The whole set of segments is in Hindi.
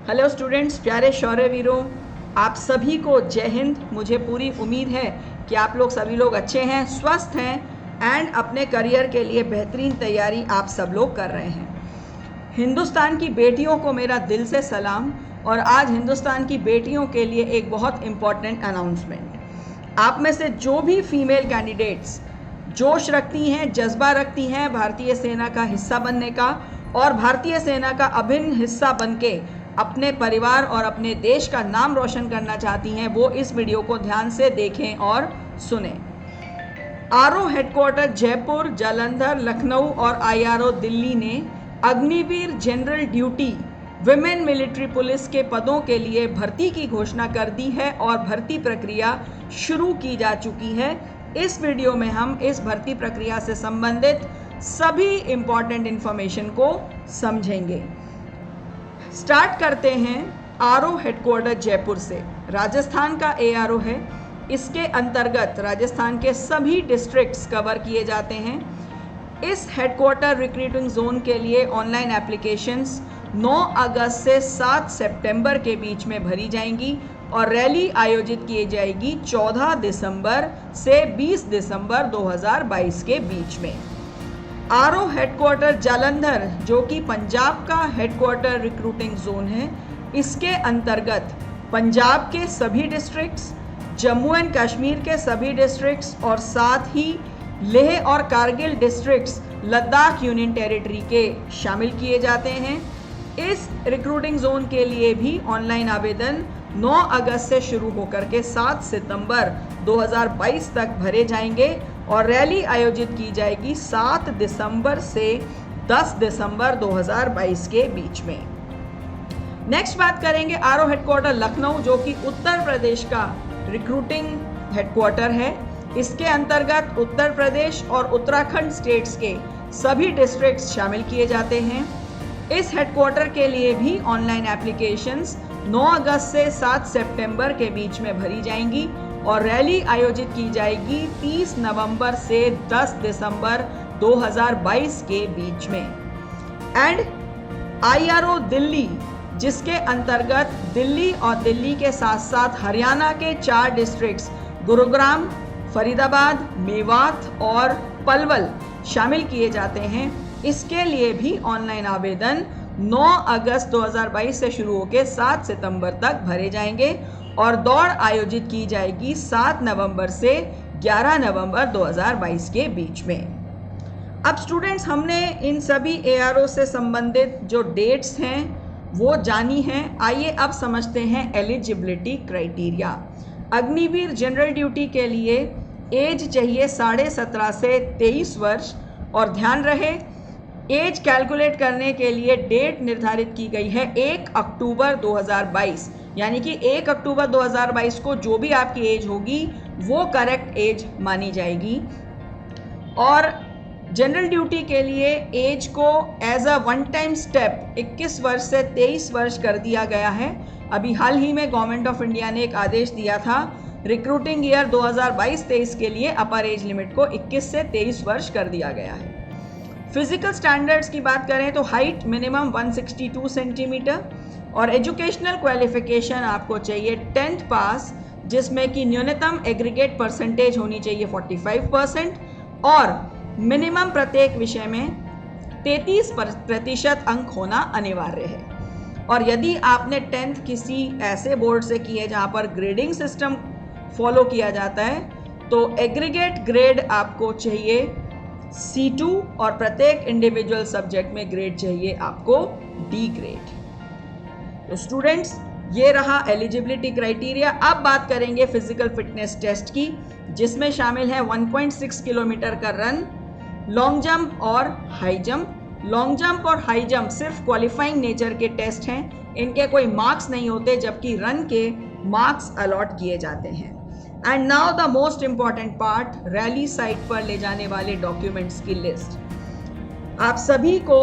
हेलो स्टूडेंट्स, प्यारे शौर्यवीरों, आप सभी को जय हिंद। मुझे पूरी उम्मीद है कि आप लोग सभी लोग अच्छे हैं, स्वस्थ हैं एंड अपने करियर के लिए बेहतरीन तैयारी आप सब लोग कर रहे हैं। हिंदुस्तान की बेटियों को मेरा दिल से सलाम। और आज हिंदुस्तान की बेटियों के लिए एक बहुत इम्पॉर्टेंट अनाउंसमेंट। आप में से जो भी फीमेल कैंडिडेट्स जोश रखती हैं, जज्बा रखती हैं भारतीय सेना का हिस्सा बनने का और भारतीय सेना का अभिन्न हिस्सा बनके अपने परिवार और अपने देश का नाम रोशन करना चाहती हैं, वो इस वीडियो को ध्यान से देखें और सुने। आरओ हेडक्वार्टर जयपुर, जालंधर, लखनऊ और आईआरओ दिल्ली ने Agniveer general duty women military police के पदों के लिए भर्ती की घोषणा कर दी है और भर्ती प्रक्रिया शुरू की जा चुकी है। इस वीडियो में हम इस भर्ती प्रक्रिया से संबंधित सभी इंपॉर्टेंट इंफॉर्मेशन को समझेंगे। स्टार्ट करते हैं आरओ हेडक्वार्टर जयपुर से। राजस्थान का एआरओ है। इसके अंतर्गत राजस्थान के सभी डिस्ट्रिक्ट्स कवर किए जाते हैं। इस हेडक्वार्टर रिक्रूटिंग जोन के लिए ऑनलाइन एप्लीकेशंस 9 अगस्त से 7 सितंबर के बीच में भरी जाएंगी और रैली आयोजित की जाएगी 14 दिसंबर से 20 दिसंबर 2022 के बीच में। आरओ हेडक्वार्टर जालंधर, जो कि पंजाब का हेडक्वार्टर रिक्रूटिंग जोन है, इसके अंतर्गत पंजाब के सभी डिस्ट्रिक्ट्स, जम्मू एंड कश्मीर के सभी डिस्ट्रिक्ट्स और साथ ही लेह और Kargil districts Ladakh union territory के शामिल किए जाते हैं। इस रिक्रूटिंग जोन के लिए भी ऑनलाइन आवेदन 9 अगस्त से शुरू होकर के 7 सितंबर 2022 तक भरे जाएंगे और रैली आयोजित की जाएगी 7 दिसंबर से 10 दिसंबर 2022 के बीच में। नेक्स्ट बात करेंगे आरओ हेडक्वार्टर लखनऊ, जो कि उत्तर प्रदेश का रिक्रूटिंग हेडक्वार्टर है। इसके अंतर्गत उत्तर प्रदेश और उत्तराखंड स्टेट्स के सभी डिस्ट्रिक्ट्स शामिल किए जाते हैं। इस हेडक्वार्टर के लिए भी ऑनलाइन एप्लीकेशंस 9 अगस्त से 7 सितंबर के बीच में भरी जाएंगी और रैली आयोजित की जाएगी 30 नवंबर से 10 दिसंबर 2022 के बीच में। एंड आईआरओ दिल्ली, जिसके अंतर्गत दिल्ली और दिल्ली के साथ साथ हरियाणा के 4 डिस्ट्रिक्ट्स गुरुग्राम, फरीदाबाद, मेवात और पलवल शामिल किए जाते हैं। इसके लिए भी ऑनलाइन आवेदन 9 अगस्त 2022 से शुरू होकर 7 सितंबर तक भरे जाएंगे और दौड़ आयोजित की जाएगी 7 नवंबर से 11 नवंबर 2022 के बीच में। अब स्टूडेंट्स, हमने इन सभी एआरओ से संबंधित जो डेट्स हैं वो जानी हैं। आइए अब समझते हैं eligibility criteria. Agniveer general duty के लिए एज चाहिए 17.5 से 23 वर्ष और ध्यान रहे एज कैलकुलेट करने के लिए डेट निर्धारित की गई है 1 अक्टूबर 2022, यानी कि 1 अक्टूबर 2022 को जो भी आपकी एज होगी वो करेक्ट एज मानी जाएगी। और जनरल ड्यूटी के लिए एज को age a one time step 21 वर्ष से 23 वर्ष कर दिया गया है। अभी हाल ही में गवर्नमेंट ऑफ इंडिया ने एक आदेश दिया था, रिक्रूटिंग ईयर 2022-23 के लिए अपर एज लिमिट को 21 से 23 वर्ष कर दिया गया है। फिजिकल स्टैंडर्ड्स की बात करें तो हाइट मिनिमम 162 सेंटीमीटर और एजुकेशनल क्वालिफिकेशन आपको चाहिए 10th पास, जिसमें कि न्यूनतम एग्रीगेट परसेंटेज होनी चाहिए 45% और मिनिमम प्रत्येक विषय में 33% अंक होना अनिवार्य है। और यदि आपने 10th किसी ऐसे बोर्ड से की है जहाँ पर ग्रेडिंग सिस्टम फॉलो किया जाता है तो एग्रीगेट ग्रेड आपको चाहिए C2 और प्रत्येक इंडिविजुअल सब्जेक्ट में ग्रेड चाहिए आपको D ग्रेड। तो स्टूडेंट्स, ये रहा एलिजिबिलिटी क्राइटेरिया। अब बात करेंगे फिजिकल फिटनेस टेस्ट की, जिसमें शामिल है 1.6 किलोमीटर का रन, लॉन्ग जंप और हाई जंप। लॉन्ग जंप और हाई जंप सिर्फ क्वालिफाइंग नेचर के टेस्ट हैं, इनके कोई मार्क्स नहीं होते, जबकि रन के मार्क्स अलॉट किए जाते हैं। And now the most important part, rally site पर ले जाने वाले डॉक्यूमेंट्स की लिस्ट। आप सभी को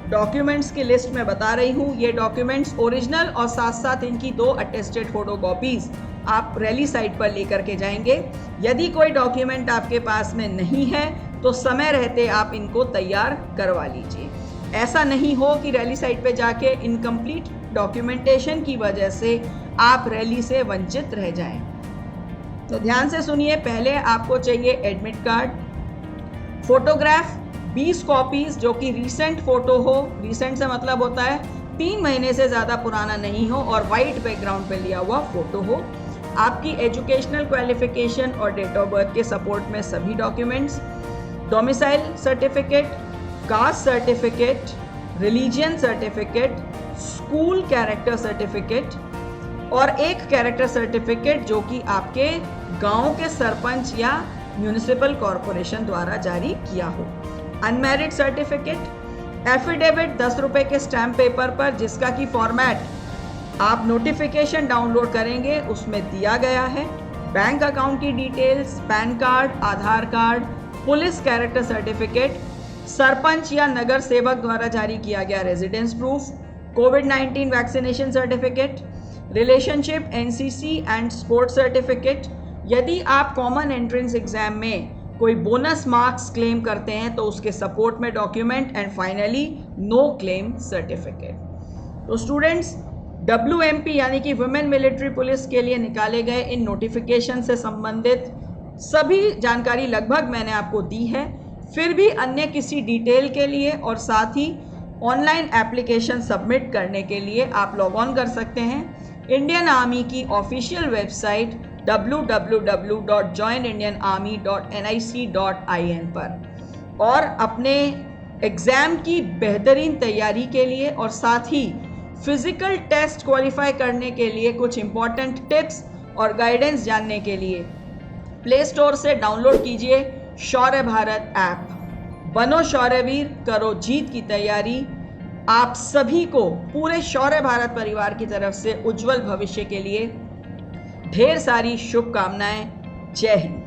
डॉक्यूमेंट्स की लिस्ट में बता रही हूँ। ये डॉक्यूमेंट्स ओरिजिनल और साथ साथ इनकी 2 अटेस्टेड फोटोकॉपीज आप रैली साइट पर लेकर के जाएंगे। यदि कोई डॉक्यूमेंट आपके पास में नहीं है तो समय रहते आप इनको तैयार करवा लीजिए। ऐसा नहीं हो कि रैली साइट पे जाके इनकम्प्लीट डॉक्यूमेंटेशन की वजह से आप रैली से वंचित रह जाएं। तो ध्यान से सुनिए, पहले आपको चाहिए एडमिट कार्ड, फोटोग्राफ 20 कॉपीज जो कि रीसेंट फोटो हो, रीसेंट से मतलब होता है 3 महीने से ज़्यादा पुराना नहीं हो और वाइट बैकग्राउंड पे लिया हुआ फोटो हो, आपकी एजुकेशनल क्वालिफिकेशन और डेट ऑफ बर्थ के सपोर्ट में सभी documents, domicile certificate, caste certificate, religion certificate, school character certificate और एक कैरेक्टर सर्टिफिकेट जो कि आपके गांव के सरपंच या म्यूनिसिपल कॉरपोरेशन द्वारा जारी किया हो, अनमैरिड सर्टिफिकेट, एफिडेविट 10 रुपए के स्टैम्प पेपर पर जिसका की फॉर्मेट आप नोटिफिकेशन डाउनलोड करेंगे उसमें दिया गया है, बैंक अकाउंट की details, PAN card, Aadhaar card, police character certificate, sarpanch या नगर सेवक द्वारा जारी किया गया रेजिडेंस प्रूफ, कोविड-19 vaccination certificate, relationship, NCC and sports certificate. यदि आप कॉमन एंट्रेंस एग्जाम में कोई बोनस मार्क्स क्लेम करते हैं तो उसके सपोर्ट में document and finally no claim certificate. तो स्टूडेंट्स, WMP यानी कि वुमेन मिलिट्री पुलिस के लिए निकाले गए इन नोटिफिकेशन से संबंधित सभी जानकारी लगभग मैंने आपको दी है। फिर भी अन्य किसी डिटेल के लिए और साथ ही ऑनलाइन एप्लीकेशन सबमिट करने के लिए आप लॉग ऑन कर सकते हैं इंडियन आर्मी की ऑफिशियल वेबसाइट www.joinindianarmy.nic.in पर और अपने एग्ज़ाम की बेहतरीन तैयारी के लिए और साथ ही फिजिकल टेस्ट क्वालिफाई करने के लिए कुछ इंपॉर्टेंट टिप्स और गाइडेंस जानने के लिए प्ले स्टोर से डाउनलोड कीजिए शौर्य भारत ऐप। बनो शौर्यवीर, करो जीत की तैयारी। आप सभी को पूरे शौर्य भारत परिवार की तरफ से उज्जवल भविष्य के लिए ढेर सारी शुभकामनाएं। जय हिंद।